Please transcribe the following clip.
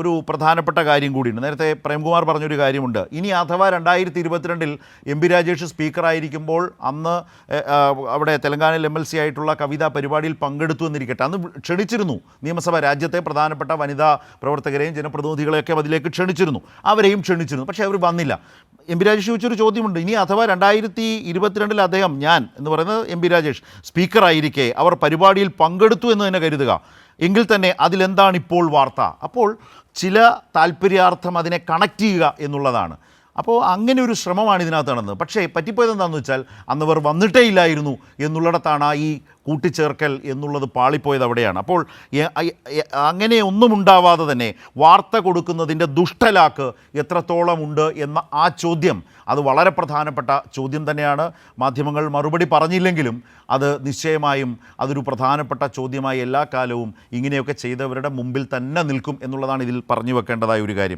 ഒരു പ്രധാനപ്പെട്ട കാര്യം കൂടിയുണ്ട്. നേരത്തെ പ്രേംകുമാർ പറഞ്ഞൊരു കാര്യമുണ്ട്. ഇനി അഥവാ 2022 എം പി രാജേഷ് സ്പീക്കറായിരിക്കുമ്പോൾ അന്ന് അവിടെ തെലങ്കാനയിൽ MLC ആയിട്ടുള്ള കവിത പരിപാടിയിൽ പങ്കെടുത്തു എന്നിരിക്കട്ടെ, അന്ന് ക്ഷണിച്ചിരുന്നു നിയമസഭ, രാജ്യത്തെ പ്രധാനപ്പെട്ട വനിതാ പ്രവർത്തകരെയും ജനപ്രതിനിധികളെയൊക്കെ അതിലേക്ക് ക്ഷണിച്ചിരുന്നു, അവരെയും ക്ഷണിച്ചിരുന്നു. പക്ഷേ അവർ വന്നില്ല. എം പി രാജേഷ് ചോദിച്ചൊരു ചോദ്യമുണ്ട്. ഇനി അഥവാ 2022 അദ്ദേഹം, ഞാൻ എന്ന് പറയുന്നത് എം പി രാജേഷ് സ്പീക്കറായിരിക്കെ അവർ പരിപാടിയിൽ പങ്കെടുത്തു എന്ന് തന്നെ കരുതുക, എങ്കിൽ തന്നെ അതിലെന്താണ് ഇപ്പോൾ വാർത്ത? അപ്പോൾ ചില താല്പര്യാർത്ഥം അതിനെ കണക്ട് ചെയ്യുക എന്നുള്ളതാണ്. അപ്പോൾ അങ്ങനെ ഒരു ശ്രമമാണ് ഇതിനകത്ത് നടന്നത്. പക്ഷേ പറ്റിപ്പോയത് എന്താണെന്ന് വെച്ചാൽ അന്ന് അവർ വന്നിട്ടേ ഇല്ലായിരുന്നു എന്നുള്ളിടത്താണ് ഈ കൂട്ടിച്ചേർക്കൽ എന്നുള്ളത് പാളിപ്പോയത് അവിടെയാണ്. അപ്പോൾ അങ്ങനെ ഒന്നും ഉണ്ടാവാതെ തന്നെ വാർത്ത കൊടുക്കുന്നതിൻ്റെ ദുഷ്ടലാക്ക് എത്രത്തോളം ഉണ്ട് എന്ന ആ ചോദ്യം, അത് വളരെ പ്രധാനപ്പെട്ട ചോദ്യം തന്നെയാണ്. മാധ്യമങ്ങൾ മറുപടി പറഞ്ഞില്ലെങ്കിലും അത് നിശ്ചയമായും അതൊരു പ്രധാനപ്പെട്ട ചോദ്യമായി എല്ലാ കാലവും ഇങ്ങനെയൊക്കെ ചെയ്തവരുടെ മുമ്പിൽ തന്നെ നിൽക്കും എന്നുള്ളതാണ് ഇതിൽ പറഞ്ഞു വെക്കേണ്ടതായ ഒരു കാര്യം.